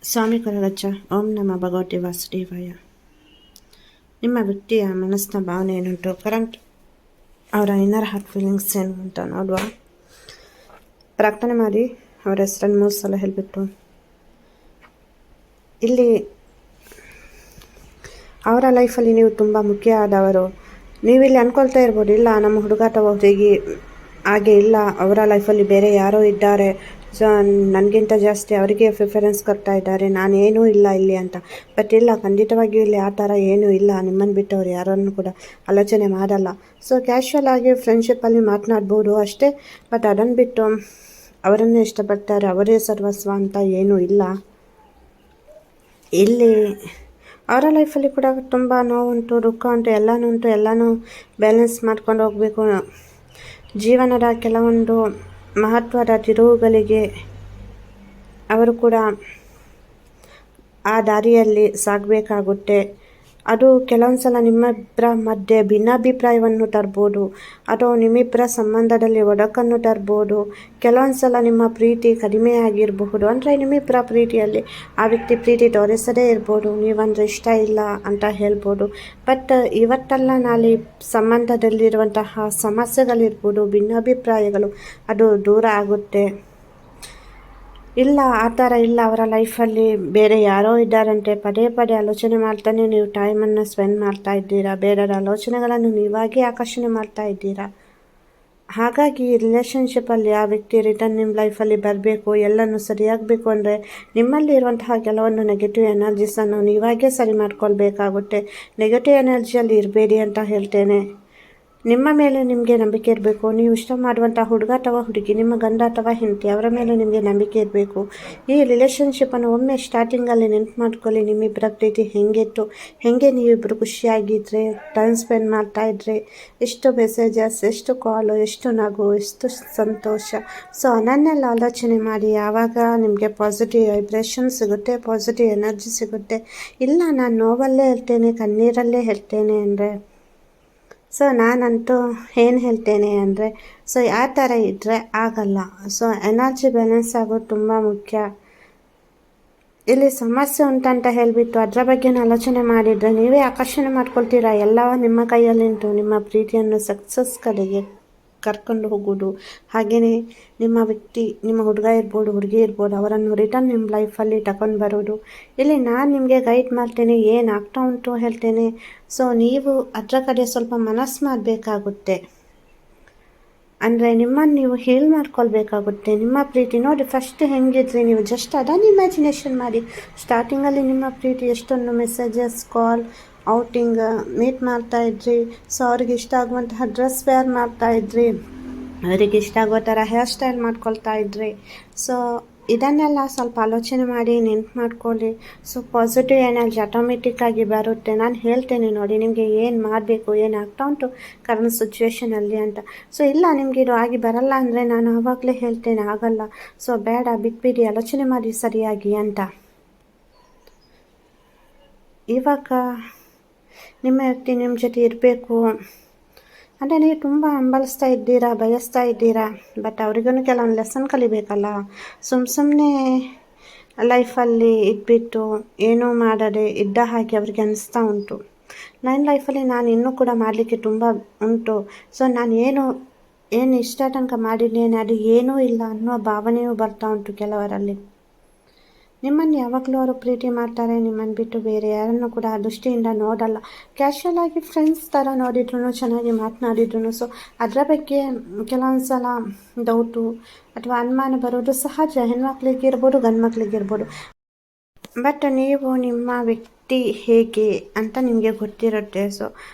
ಸ್ವಾಮಿ ಕೊರಗಜ್ಜ. ಓಂ ನಮ ಭಗವತಿ ವಾಸುದೇವಾಯ. ನಿಮ್ಮ ವ್ಯಕ್ತಿಯ ಮನಸ್ಸಿನ ಭಾವನೆ ಏನುಂಟು, ಕರೆಂಟ್ ಅವರ ಇನ್ನರ್ ಹಾರ್ಟ್ ಫೀಲಿಂಗ್ಸ್ ಏನು ಅಂತ ನೋಡುವ. ಪ್ರಾರ್ಥನೆ ಮಾಡಿ ಅವರ ಹೆಸರನ್ನು 3 ಸಲ ಹೇಳಿಬಿಟ್ಟು, ಇಲ್ಲಿ ಅವರ ಲೈಫಲ್ಲಿ ನೀವು ತುಂಬ ಮುಖ್ಯ ಆದವರು. ನೀವಿಲ್ಲಿ ಅಂದ್ಕೊಳ್ತಾ ಇರ್ಬೋದು, ಇಲ್ಲ ನಮ್ಮ ಹುಡುಗ ಅಥವಾ ಹುಡುಗಿ ಹಾಗೆ ಇಲ್ಲ, ಅವರ ಲೈಫಲ್ಲಿ ಬೇರೆ ಯಾರೋ ಇದ್ದಾರೆ, ಸೊ ನನಗಿಂತ ಜಾಸ್ತಿ ಅವರಿಗೆ ಪ್ರಿಫರೆನ್ಸ್ ಕೊಡ್ತಾ ಇದ್ದಾರೆ, ನಾನೇನೂ ಇಲ್ಲ ಇಲ್ಲಿ ಅಂತ. ಬಟ್ ಇಲ್ಲ, ಖಂಡಿತವಾಗಿಯೂ ಇಲ್ಲಿ ಆ ಥರ ಏನೂ ಇಲ್ಲ. ನಿಮ್ಮನ್ನು ಬಿಟ್ಟವ್ರು ಯಾರನ್ನು ಕೂಡ ಆಲೋಚನೆ ಮಾಡಲ್ಲ. ಸೊ ಕ್ಯಾಶುವಲ್ ಆಗಿ ಫ್ರೆಂಡ್ಶಿಪ್ಪಲ್ಲಿ ಮಾತನಾಡ್ಬೋದು ಅಷ್ಟೇ. ಬಟ್ ಅದನ್ನು ಬಿಟ್ಟು ಅವರನ್ನೇ ಇಷ್ಟಪಡ್ತಾರೆ, ಅವರೇ ಸರ್ವಸ್ವ ಅಂತ ಏನೂ ಇಲ್ಲ. ಇಲ್ಲಿ ಅವರ ಲೈಫಲ್ಲಿ ಕೂಡ ತುಂಬ ನೋವುಂಟು, ದುಃಖ ಉಂಟು, ಎಲ್ಲನೂ ಉಂಟು. ಎಲ್ಲನೂ ಬ್ಯಾಲೆನ್ಸ್ ಮಾಡ್ಕೊಂಡು ಹೋಗಬೇಕು. ಜೀವನದ ಕೆಲವೊಂದು ಮಹತ್ವದ ತಿರುವುಗಳಿಗೆ ಅವರು ಕೂಡ ಆ ದಾರಿಯಲ್ಲಿ ಸಾಗಬೇಕಾಗುತ್ತೆ. ಅದು ಕೆಲವೊಂದು ಸಲ ನಿಮ್ಮಿಬ್ಬರ ಮಧ್ಯೆ ಭಿನ್ನಾಭಿಪ್ರಾಯವನ್ನು ತರ್ಬೋದು, ಅಥವಾ ನಿಮ್ಮಿಬ್ಬರ ಸಂಬಂಧದಲ್ಲಿ ಒಡಕನ್ನು ತರ್ಬೋದು. ಕೆಲವೊಂದು ಸಲ ನಿಮ್ಮ ಪ್ರೀತಿ ಕಡಿಮೆ ಆಗಿರಬಹುದು, ಅಂದರೆ ನಿಮ್ಮಿಬ್ಬರ ಪ್ರೀತಿಯಲ್ಲಿ ಆ ವ್ಯಕ್ತಿ ಪ್ರೀತಿ ತೋರಿಸದೇ ಇರ್ಬೋದು, ನೀವಂದರೆ ಇಷ್ಟ ಇಲ್ಲ ಅಂತ ಹೇಳ್ಬೋದು. ಬಟ್ ಇವತ್ತಲ್ಲ ನಾಳೆ ಸಂಬಂಧದಲ್ಲಿರುವಂತಹ ಸಮಸ್ಯೆಗಳಿರ್ಬೋದು, ಭಿನ್ನಾಭಿಪ್ರಾಯಗಳು ಅದು ದೂರ ಆಗುತ್ತೆ. ಇಲ್ಲ, ಆ ಥರ ಇಲ್ಲ. ಅವರ ಲೈಫಲ್ಲಿ ಬೇರೆ ಯಾರೋ ಇದ್ದಾರಂತೆ, ಪದೇ ಪದೇ ಆಲೋಚನೆ ಮಾಡ್ತಾನೆ ನೀವು ಟೈಮನ್ನು ಸ್ಪೆಂಡ್ ಮಾಡ್ತಾ ಇದ್ದೀರಾ. ಬೇರೆಯವರ ಆಲೋಚನೆಗಳನ್ನು ನೀವಾಗೇ ಆಕರ್ಷಣೆ ಮಾಡ್ತಾ ಇದ್ದೀರಾ. ಹಾಗಾಗಿ ರಿಲೇಷನ್ಶಿಪ್ಪಲ್ಲಿ ಆ ವ್ಯಕ್ತಿ ರಿಟರ್ನ್ ನಿಮ್ಮ ಲೈಫಲ್ಲಿ ಬರಬೇಕು, ಎಲ್ಲನೂ ಸರಿಯಾಗಬೇಕು ಅಂದರೆ ನಿಮ್ಮಲ್ಲಿ ಇರುವಂತಹ ಕೆಲವೊಂದು ನೆಗೆಟಿವ್ ಎನರ್ಜೀಸನ್ನು ನೀವಾಗೇ ಸರಿ ಮಾಡ್ಕೊಳ್ಬೇಕಾಗುತ್ತೆ. ನೆಗೆಟಿವ್ ಎನರ್ಜಿಯಲ್ಲಿ ಇರಬೇಡಿ ಅಂತ ಹೇಳ್ತೇನೆ. ನಿಮ್ಮ ಮೇಲೆ ನಿಮಗೆ ನಂಬಿಕೆ ಇರಬೇಕು. ನೀವು ಇಷ್ಟ ಮಾಡುವಂಥ ಹುಡುಗ ಅಥವಾ ಹುಡುಗಿ, ನಿಮ್ಮ ಗಂಡ ಅಥವಾ ಹೆಂಡತಿ, ಅವರ ಮೇಲೆ ನಿಮಗೆ ನಂಬಿಕೆ ಇರಬೇಕು. ಈ ರಿಲೇಷನ್ಶಿಪ್ಪನ್ನು ಒಮ್ಮೆ ಸ್ಟಾರ್ಟಿಂಗಲ್ಲಿ ನೆನಪು ಮಾಡ್ಕೊಳ್ಳಿ. ನಿಮ್ಮಿಬ್ಬರ ಪ್ರೀತಿ ಹೇಗಿತ್ತು, ಹೇಗೆ ನೀವಿಬ್ಬರು ಖುಷಿಯಾಗಿದ್ದರೆ, ಟೈಮ್ ಸ್ಪೆಂಡ್ ಮಾಡ್ತಾಯಿದ್ರೆ, ಎಷ್ಟು ಮೆಸೇಜಸ್, ಎಷ್ಟು ಕಾಲು, ಎಷ್ಟು ನಗು, ಎಷ್ಟು ಸಂತೋಷ. ಸೊ ಅದನ್ನೆಲ್ಲ ಆಲೋಚನೆ ಮಾಡಿ. ಆವಾಗ ನಿಮಗೆ ಪಾಸಿಟಿವ್ ವೈಬ್ರೇಷನ್ ಸಿಗುತ್ತೆ, ಪಾಸಿಟಿವ್ ಎನರ್ಜಿ ಸಿಗುತ್ತೆ. ಇಲ್ಲ, ನಾನು ನೋವಲ್ಲೇ ಹೇಳ್ತೇನೆ, ಕಣ್ಣೀರಲ್ಲೇ ಹೇಳ್ತೇನೆ ಅಂದರೆ, ಸೊ ನಾನಂತೂ ಏನು ಹೇಳ್ತೇನೆ ಅಂದರೆ, ಸೊ ಆ ಥರ ಇದ್ದರೆ ಆಗಲ್ಲ. ಸೊ ಎನರ್ಜಿ ಬ್ಯಾಲೆನ್ಸ್ ಆಗೋದು ತುಂಬ ಮುಖ್ಯ. ಇಲ್ಲಿ ಸಮಸ್ಯೆ ಉಂಟಂತ ಹೇಳಿಬಿಟ್ಟು ಅದರ ಬಗ್ಗೆ ಆಲೋಚನೆ ಮಾಡಿದರೆ ನೀವೇ ಆಕರ್ಷಣೆ ಮಾಡ್ಕೊಳ್ತೀರಾ. ಎಲ್ಲವ ನಿಮ್ಮ ಕೈಯಲ್ಲಿಂಟು. ನಿಮ್ಮ ಪ್ರೀತಿಯನ್ನು ಸಕ್ಸಸ್ ಕಡೆಗೆ ಕರ್ಕೊಂಡು ಹೋಗೋದು. ಹಾಗೆಯೇ ನಿಮ್ಮ ವ್ಯಕ್ತಿ, ನಿಮ್ಮ ಹುಡುಗ ಇರ್ಬೋದು, ಹುಡುಗಿ ಇರ್ಬೋದು, ಅವರನ್ನು ರಿಟರ್ನ್ ನಿಮ್ಮ ಲೈಫಲ್ಲಿ ತಗೊಂಡು ಬರೋದು. ಇಲ್ಲಿ ನಾನು ನಿಮಗೆ ಗೈಡ್ ಮಾಡ್ತೇನೆ, ಏನು ಆಗ್ತಾ ಉಂಟು ಹೇಳ್ತೇನೆ. ಸೊ ನೀವು ಅದರ ಕಡೆ ಸ್ವಲ್ಪ ಮನಸ್ಸು ಮಾಡಬೇಕಾಗುತ್ತೆ. ಅಂದರೆ ನಿಮ್ಮನ್ನು ನೀವು ಹೀಲ್ ಮಾಡ್ಕೊಳ್ಬೇಕಾಗುತ್ತೆ. ನಿಮ್ಮ ಪ್ರೀತಿ ನೋಡಿ ಫಸ್ಟ್ ಹೆಂಗಿದ್ರಿ, ನೀವು ಜಸ್ಟ್ ಅದನ್ನು ಇಮ್ಯಾಜಿನೇಷನ್ ಮಾಡಿ. ಸ್ಟಾರ್ಟಿಂಗಲ್ಲಿ ನಿಮ್ಮ ಪ್ರೀತಿ ಎಷ್ಟೊಂದು ಮೆಸೇಜಸ್, ಕಾಲ್, ಔಟಿಂಗ್, ಮೀಟ್ ಮಾಡ್ತಾಯಿದ್ರಿ. ಸೊ ಅವ್ರಿಗೆ ಇಷ್ಟ ಆಗುವಂತಹ ಡ್ರೆಸ್ ವೇರ್ ಮಾಡ್ತಾಯಿದ್ರಿ, ಅವರಿಗೆ ಇಷ್ಟ ಆಗೋ ಥರ ಹೇರ್ ಸ್ಟೈಲ್ ಮಾಡ್ಕೊಳ್ತಾ ಇದ್ರಿ. ಸೊ ಇದನ್ನೆಲ್ಲ ಸ್ವಲ್ಪ ಆಲೋಚನೆ ಮಾಡಿ ನೆನ್ಪು ಮಾಡ್ಕೊಳ್ಳಿ. ಸೊ ಪಾಸಿಟಿವ್ ಎನರ್ಜಿ ಆಟೋಮೆಟಿಕ್ಕಾಗಿ ಬರುತ್ತೆ. ನಾನು ಹೇಳ್ತೇನೆ ನೋಡಿ ನಿಮಗೆ ಏನು ಮಾಡಬೇಕು, ಏನು ಆಗ್ತಾ ಉಂಟು ಕರೆಂಟ್ ಸಿಚುವೇಷನಲ್ಲಿ ಅಂತ. ಸೊ ಇಲ್ಲ, ನಿಮಗೆ ಇದು ಆಗಿ ಬರಲ್ಲ ಅಂದರೆ ನಾನು ಆವಾಗಲೇ ಹೇಳ್ತೇನೆ ಆಗಲ್ಲ. ಸೊ ಬೇಡ, ಬಿಟ್ಬಿಡಿ, ಆಲೋಚನೆ ಮಾಡಿ ಸರಿಯಾಗಿ ಅಂತ. ಇವಾಗ ನಿಮ್ಮ ವ್ಯಕ್ತಿ ನಿಮ್ಮ ಜೊತೆ ಇರಬೇಕು ಅಂದರೆ ನೀವು ತುಂಬ ಹಂಬಲಿಸ್ತಾ ಇದ್ದೀರಾ, ಬಯಸ್ತಾ ಇದ್ದೀರಾ. ಬಟ್ ಅವ್ರಿಗೂ ಕೆಲವೊಂದು ಲೆಸನ್ ಕಲಿಬೇಕಲ್ಲ. ಸುಮ್ಮನೆ ಲೈಫಲ್ಲಿ ಇದ್ಬಿಟ್ಟು ಏನೂ ಮಾಡದೆ ಇದ್ದ ಹಾಗೆ ಅವ್ರಿಗೆ ಅನಿಸ್ತಾ ಉಂಟು. ನನ್ನ ಲೈಫಲ್ಲಿ ನಾನು ಇನ್ನೂ ಕೂಡ ಮಾಡಲಿಕ್ಕೆ ತುಂಬ ಉಂಟು. ಸೊ ನಾನು ಏನು ಇಷ್ಟ ತನಕ ಮಾಡಿದ್ದೇನೆ ಅದು ಏನೂ ಇಲ್ಲ ಅನ್ನೋ ಭಾವನೆಯೂ ಬರ್ತಾ ಉಂಟು ಕೆಲವರಲ್ಲಿ. ನಿಮ್ಮನ್ನು ಯಾವಾಗಲೂ ಅವರು ಪ್ರೀತಿ ಮಾಡ್ತಾರೆ, ನಿಮ್ಮನ್ನು ಬಿಟ್ಟು ಬೇರೆ ಯಾರನ್ನು ಕೂಡ ಆ ದೃಷ್ಟಿಯಿಂದ ನೋಡಲ್ಲ. ಕ್ಯಾಶುವಲ್ ಆಗಿ ಫ್ರೆಂಡ್ಸ್ ಥರ ನೋಡಿದ್ರು, ಚೆನ್ನಾಗಿ ಮಾತನಾಡಿದ್ರು. ಸೊ ಅದರ ಬಗ್ಗೆ ಕೆಲವೊಂದು ಸಲ ಡೌಟು ಅಥವಾ ಅನುಮಾನ ಬರೋದು ಸಹಜ. ಹೆಣ್ಮಕ್ಳಿಗಿರ್ಬೋದು, ಗಂಡು ಮಕ್ಳಿಗಿರ್ಬೋದು. ಬಟ್ ನೀವು ನಿಮ್ಮ ವ್ಯಕ್ತಿ ಹೇಗೆ ಅಂತ ನಿಮಗೆ ಗೊತ್ತಿರುತ್ತೆ. ಸೊ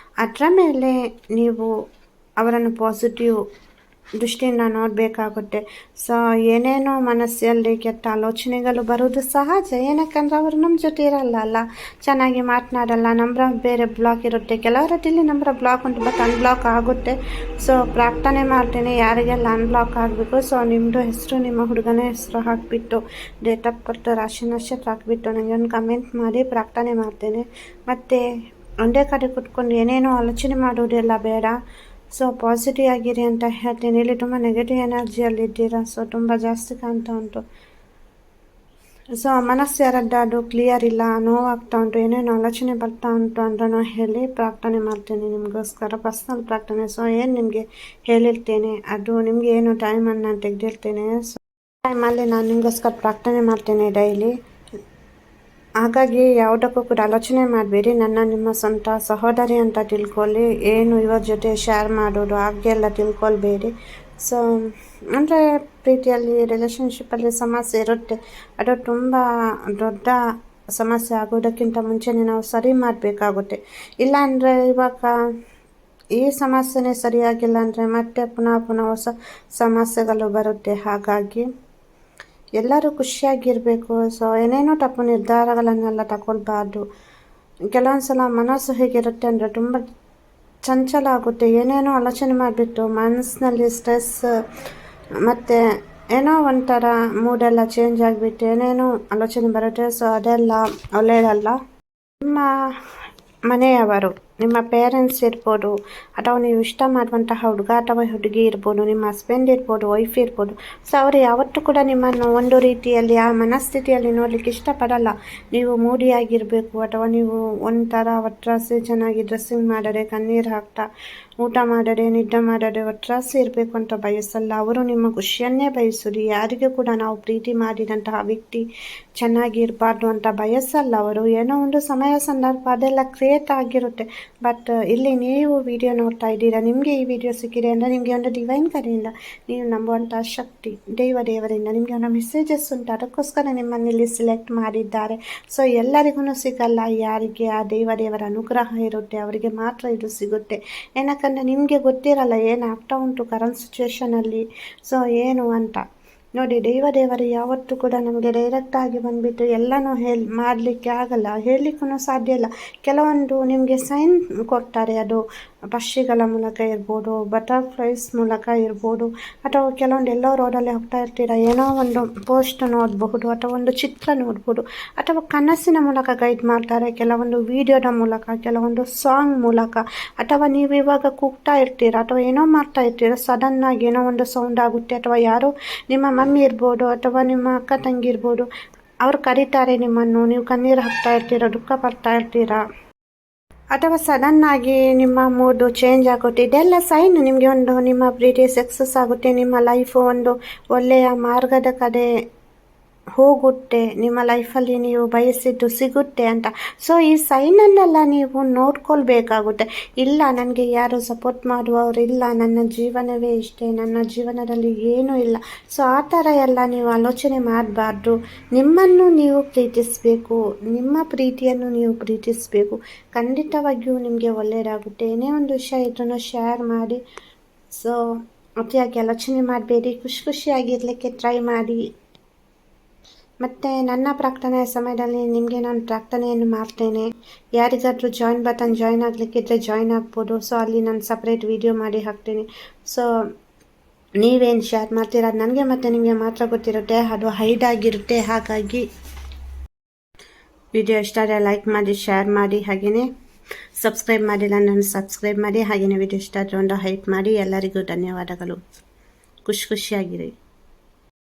ಅದರ ಮೇಲೆ ನೀವು ಅವರನ್ನು ಪಾಸಿಟಿವ್ ದೃಷ್ಟಿಯಿಂದ ನೋಡಬೇಕಾಗುತ್ತೆ. ಸೊ ಏನೇನೋ ಮನಸ್ಸಲ್ಲಿ ಕೆಟ್ಟ ಆಲೋಚನೆಗಳು ಬರೋದು ಸಹಜ. ಏನಕ್ಕಂದ್ರೆ ಅವರು ನಮ್ಮ ಜೊತೆ ಇರಲ್ಲ ಅಲ್ಲ, ಚೆನ್ನಾಗಿ ಮಾತನಾಡಲ್ಲ, ನಂಬರ್ ಬೇರೆ ಬ್ಲಾಕ್ ಇರುತ್ತೆ. ಕೆಲವರಲ್ಲಿ ನಂಬರ್ ಬ್ಲಾಕ್ ಉಂಟು, ಬಟ್ ಅನ್ಬ್ಲಾಕ್ ಆಗುತ್ತೆ. ಸೊ ಪ್ರಾರ್ಥನೆ ಮಾಡ್ತೇನೆ ಯಾರಿಗೆಲ್ಲ ಅನ್ಬ್ಲಾಕ್ ಆಗಬೇಕು. ಸೊ ನಿಮ್ಮದು ಹೆಸರು, ನಿಮ್ಮ ಹುಡುಗನ ಹೆಸರು ಹಾಕಿಬಿಟ್ಟು, ಡೇಟ್ ಆಫ್ ಬರ್ತ್, ರಾಶಿ ನಕ್ಷತ್ರ ಹಾಕಿಬಿಟ್ಟು ನನಗೆ ಒಂದು ಕಮೆಂಟ್ ಮಾಡಿ ಪ್ರಾರ್ಥನೆ ಮಾಡ್ತೇನೆ. ಮತ್ತು ಒಂದೇ ಕಡೆ ಕುತ್ಕೊಂಡು ಏನೇನೋ ಆಲೋಚನೆ ಮಾಡೋದೆಲ್ಲ ಬೇಡ. ಸೊ ಪಾಸಿಟಿವ್ ಆಗಿರಿ ಅಂತ ಹೇಳ್ತೀನಿ. ಇಲ್ಲಿ ತುಂಬ ನೆಗೆಟಿವ್ ಎನರ್ಜಿಯಲ್ಲಿದ್ದೀರಾ. ಸೊ ತುಂಬ ಜಾಸ್ತಿ ಕಾಣ್ತಾ ಉಂಟು. ಸೊ ಮನಸ್ಸು ಯಾರದ್ದು ಅದು ಕ್ಲಿಯರ್ ಇಲ್ಲ, ನೋವಾಗ್ತಾ ಉಂಟು, ಏನೇನೋ ಆಲೋಚನೆ ಬರ್ತಾ ಉಂಟು ಅಂದ್ರೂ ಹೇಳಿ ಪ್ರಾರ್ಥನೆ ಮಾಡ್ತೇನೆ ನಿಮಗೋಸ್ಕರ, ಪರ್ಸ್ನಲ್ ಪ್ರಾರ್ಥನೆ. ಸೊ ಏನು ನಿಮಗೆ ಹೇಳಿರ್ತೇನೆ ಅದು ನಿಮಗೆ ಏನು ಟೈಮನ್ನು ನಾನು ತೆಗೆದಿರ್ತೇನೆ. ಸೊ ಟೈಮಲ್ಲಿ ನಾನು ನಿಮಗೋಸ್ಕರ ಪ್ರಾರ್ಥನೆ ಮಾಡ್ತೇನೆ ಡೈಲಿ. ಹಾಗಾಗಿ ಯಾವುದಕ್ಕೂ ಕೂಡ ಆಲೋಚನೆ ಮಾಡಬೇಡಿ, ನನ್ನ ನಿಮ್ಮ ಸ್ವಂತ ಸಹೋದರಿ ಅಂತ ತಿಳ್ಕೊಳ್ಳಿ. ಏನು ಇವ್ರ ಜೊತೆ ಶೇರ್ ಮಾಡೋದು ಹಾಗೆಲ್ಲ ತಿಳ್ಕೊಳ್ಬೇಡಿ. ಸೊ ಅಂದರೆ ಪ್ರೀತಿಯಲ್ಲಿ, ರಿಲೇಷನ್ಶಿಪ್ಪಲ್ಲಿ ಸಮಸ್ಯೆ ಇರುತ್ತೆ, ಅದು ತುಂಬ ದೊಡ್ಡ ಸಮಸ್ಯೆ ಆಗೋದಕ್ಕಿಂತ ಮುಂಚೆನೇ ನಾವು ಸರಿ ಮಾಡಬೇಕಾಗುತ್ತೆ. ಇಲ್ಲಾಂದರೆ ಇವಾಗ ಈ ಸಮಸ್ಯೆನೇ ಸರಿಯಾಗಿಲ್ಲ ಅಂದರೆ ಮತ್ತೆ ಪುನಃ ಹೊಸ ಸಮಸ್ಯೆಗಳು ಬರುತ್ತೆ. ಹಾಗಾಗಿ ಎಲ್ಲರೂ ಖುಷಿಯಾಗಿರಬೇಕು. ಸೊ ಏನೇನೋ ತಪ್ಪು ನಿರ್ಧಾರಗಳನ್ನೆಲ್ಲ ತಗೊಳ್ಬಾರ್ದು. ಕೆಲವೊಂದು ಸಲ ಮನಸ್ಸು ಹೇಗಿರುತ್ತೆ ಅಂದರೆ ತುಂಬ ಚಂಚಲ ಆಗುತ್ತೆ, ಏನೇನೋ ಆಲೋಚನೆ ಮಾಡಿಬಿಟ್ಟು ಮನಸ್ಸಿನಲ್ಲಿ ಸ್ಟ್ರೆಸ್ ಮತ್ತು ಏನೋ ಒಂಥರ ಮೂಡೆಲ್ಲ ಚೇಂಜ್ ಆಗಿಬಿಟ್ಟು ಏನೇನೋ ಆಲೋಚನೆ ಬರುತ್ತೆ. ಸೊ ಅದೆಲ್ಲ ಒಳ್ಳೆಯದಲ್ಲ. ನಿಮ್ಮ ಮನೆಯವರು, ನಿಮ್ಮ ಪೇರೆಂಟ್ಸ್ ಇರ್ಬೋದು, ಅಥವಾ ನೀವು ಇಷ್ಟ ಮಾಡುವಂತಹ ಹುಡುಗ ಅಥವಾ ಹುಡುಗಿ ಇರ್ಬೋದು, ನಿಮ್ಮ ಹಸ್ಬೆಂಡ್ ಇರ್ಬೋದು, ವೈಫ್ ಇರ್ಬೋದು. ಸೊ ಅವರು ಯಾವತ್ತೂ ಕೂಡ ನಿಮ್ಮನ್ನು ಒಂದು ರೀತಿಯಲ್ಲಿ ಆ ಮನಸ್ಥಿತಿಯಲ್ಲಿ ನೋಡಲಿಕ್ಕೆ ಇಷ್ಟಪಡಲ್ಲ. ನೀವು ಮೂಡಿಯಾಗಿರಬೇಕು ಅಥವಾ ನೀವು ಒಂಥರ ಒಟ್ರಾಸಿ ಚೆನ್ನಾಗಿ ಡ್ರೆಸ್ಸಿಂಗ್ ಮಾಡದೆ, ಕಣ್ಣೀರು ಹಾಕ್ತಾ, ಊಟ ಮಾಡದೆ, ನಿದ್ದೆ ಮಾಡದೆ ಒಟ್ರಾಸಿ ಇರಬೇಕು ಅಂತ ಬಯಸಲ್ಲ. ಅವರು ನಿಮ್ಮ ಖುಷಿಯನ್ನೇ ಬಯಸೋದು. ಯಾರಿಗೂ ಕೂಡ ನಾವು ಪ್ರೀತಿ ಮಾಡಿದಂತಹ ವ್ಯಕ್ತಿ ಚೆನ್ನಾಗಿರಬಾರ್ದು ಅಂತ ಬಯಸಲ್ಲ ಅವರು. ಏನೋ ಒಂದು ಸಮಯ ಸಂದರ್ಭ ಅದೆಲ್ಲ ಕ್ರಿಯೇಟ್ ಆಗಿರುತ್ತೆ. ಬಟ್ ಇಲ್ಲಿ ನೀವು ವಿಡಿಯೋ ನೋಡ್ತಾ ಇದ್ದೀರಾ, ನಿಮಗೆ ಈ ವಿಡಿಯೋ ಸಿಕ್ಕಿದೆ ಅಂದರೆ ನಿಮಗೆ ಒಂದು ಡಿವೈನ್ ಕಡೆಯಿಂದ, ನೀವು ನಂಬುವಂಥ ಶಕ್ತಿ ದೇವರಿಂದ ನಿಮಗೆ ಒಂದು ಮೆಸೇಜಸ್ ಉಂಟು, ಅದಕ್ಕೋಸ್ಕರ ನಿಮ್ಮನ್ನು ಇಲ್ಲಿ ಸಿಲೆಕ್ಟ್ ಮಾಡಿದ್ದಾರೆ. ಸೊ ಎಲ್ಲರಿಗೂ ಸಿಗಲ್ಲ. ಯಾರಿಗೆ ಆ ದೇವರ ಅನುಗ್ರಹ ಇರುತ್ತೆ ಅವರಿಗೆ ಮಾತ್ರ ಇದು ಸಿಗುತ್ತೆ. ಏನಕ್ಕಂದರೆ ನಿಮಗೆ ಗೊತ್ತಿರಲ್ಲ ಏನಾಗ್ತಾ ಉಂಟು ಕರೆಂಟ್ ಸಿಚುವೇಷನಲ್ಲಿ, ಸೊ ಏನು ಅಂತ. ನೋಡಿ, ದೇವರು ಯಾವತ್ತೂ ಕೂಡ ನಮಗೆ ಡೈರೆಕ್ಟಾಗಿ ಬಂದುಬಿಟ್ಟು ಎಲ್ಲನೂ ಮಾಡಲಿಕ್ಕೆ ಆಗಲ್ಲ, ಹೇಳಲಿಕ್ಕೂ ಸಾಧ್ಯ ಇಲ್ಲ. ಕೆಲವೊಂದು ನಿಮಗೆ ಸೈನ್ ಕೊಡ್ತಾರೆ, ಅದು ಪಕ್ಷಿಗಳ ಮೂಲಕ ಇರ್ಬೋದು, ಬಟರ್ಫ್ಲೈಸ್ ಮೂಲಕ ಇರ್ಬೋದು, ಅಥವಾ ಕೆಲವೊಂದು ಎಲ್ಲೋ ರೋಡಲ್ಲಿ ಹೋಗ್ತಾ ಇರ್ತೀರ, ಏನೋ ಒಂದು ಪೋಸ್ಟ್ ನೋಡಬಹುದು, ಅಥವಾ ಒಂದು ಚಿತ್ರ ನೋಡ್ಬೋದು, ಅಥವಾ ಕನಸಿನ ಮೂಲಕ ಗೈಡ್ ಮಾಡ್ತಾರೆ, ಕೆಲವೊಂದು ವಿಡಿಯೋದ ಮೂಲಕ, ಕೆಲವೊಂದು ಸಾಂಗ್ ಮೂಲಕ, ಅಥವಾ ನೀವು ಇವಾಗ ಕೂಗ್ತಾ ಇರ್ತೀರ ಅಥವಾ ಏನೋ ಮಾಡ್ತಾ ಇರ್ತೀರ, ಸಡನ್ನಾಗಿ ಏನೋ ಒಂದು ಸೌಂಡ್ ಆಗುತ್ತೆ, ಅಥವಾ ಯಾರೋ ನಿಮ್ಮ ಮಮ್ಮಿ ಇರ್ಬೋದು ಅಥವಾ ನಿಮ್ಮ ಅಕ್ಕ ತಂಗಿ ಇರ್ಬೋದು, ಅವ್ರು ಕರೀತಾರೆ ನಿಮ್ಮನ್ನು, ನೀವು ಕಣ್ಣೀರು ಹಾಕ್ತಾ ಇರ್ತೀರ, ದುಃಖ ಪಡ್ತಾ ಇರ್ತೀರ, ಅಥವಾ ಸಡನ್ನಾಗಿ ನಿಮ್ಮ ಮೂಡು ಚೇಂಜ್ ಆಗುತ್ತೆ. ಇದೆಲ್ಲ ಸೈನ್ ನಿಮಗೆ ಒಂದು ನಿಮ್ಮ ಪ್ರೀತಿ ಸಕ್ಸಸ್ ಆಗುತ್ತೆ, ನಿಮ್ಮ ಲೈಫು ಒಂದು ಒಳ್ಳೆಯ ಮಾರ್ಗದ ಕಡೆ ಹೋಗುತ್ತೆ, ನಿಮ್ಮ ಲೈಫಲ್ಲಿ ನೀವು ಬಯಸಿದ್ದು ಸಿಗುತ್ತೆ ಅಂತ. ಸೊ ಈ ಸೈನನ್ನೆಲ್ಲ ನೀವು ನೋಡ್ಕೊಳ್ಬೇಕಾಗುತ್ತೆ. ಇಲ್ಲ ನನಗೆ ಯಾರು ಸಪೋರ್ಟ್ ಮಾಡುವವರು ಇಲ್ಲ, ನನ್ನ ಜೀವನವೇ ಇಷ್ಟೇ, ನನ್ನ ಜೀವನದಲ್ಲಿ ಏನೂ ಇಲ್ಲ, ಸೊ ಆ ಥರ ಎಲ್ಲ ನೀವು ಆಲೋಚನೆ ಮಾಡಬಾರ್ದು. ನಿಮ್ಮನ್ನು ನೀವು ಪ್ರೀತಿಸಬೇಕು, ನಿಮ್ಮ ಪ್ರೀತಿಯನ್ನು ನೀವು ಪ್ರೀತಿಸಬೇಕು. ಖಂಡಿತವಾಗಿಯೂ ನಿಮಗೆ ಒಳ್ಳೆಯದಾಗುತ್ತೆ. ಏನೇ ಒಂದು ವಿಷಯ ಇದ್ರೂ ಶೇರ್ ಮಾಡಿ. ಸೊ ಅತಿಯಾಗಿ ಆಲೋಚನೆ ಮಾಡಬೇಡಿ, ಖುಷಿಯಾಗಿರಲಿಕ್ಕೆ ಟ್ರೈ ಮಾಡಿ. ಮತ್ತು ನನ್ನ ಪ್ರಾರ್ಥನೆಯ ಸಮಯದಲ್ಲಿ ನಿಮಗೆ ನಾನು ಪ್ರಾರ್ಥನೆಯನ್ನು ಮಾಡ್ತೇನೆ. ಯಾರಿಗಾದರೂ ಜಾಯಿನ್ ಆಗಲಿಕ್ಕಿದ್ರೆ ಜಾಯಿನ್ ಆಗ್ಬೋದು. ಸೊ ಅಲ್ಲಿ ನಾನು ಸಪ್ರೇಟ್ ವಿಡಿಯೋ ಮಾಡಿ ಹಾಕ್ತೀನಿ. ಸೊ ನೀವೇನು ಶೇರ್ ಮಾಡ್ತೀರ ಅದು ನನಗೆ ಮತ್ತು ನಿಮಗೆ ಮಾತ್ರ ಗೊತ್ತಿರುತ್ತೆ, ಅದು ಹೈಡ್ ಆಗಿರುತ್ತೆ. ಹಾಗಾಗಿ ವಿಡಿಯೋ ಇಷ್ಟ ಆದರೆ ಲೈಕ್ ಮಾಡಿ, ಶೇರ್ ಮಾಡಿ, ಹಾಗೆಯೇ ಸಬ್ಸ್ಕ್ರೈಬ್ ಮಾಡಿಲ್ಲ ನಾನು ಸಬ್ಸ್ಕ್ರೈಬ್ ಮಾಡಿ, ಹಾಗೆಯೇ ವಿಡಿಯೋ ಇಷ್ಟ ಆದರೆ ಒಂದು ಹೈಪ್ ಮಾಡಿ. ಎಲ್ಲರಿಗೂ ಧನ್ಯವಾದಗಳು. ಖುಷಿಯಾಗಿರಿ.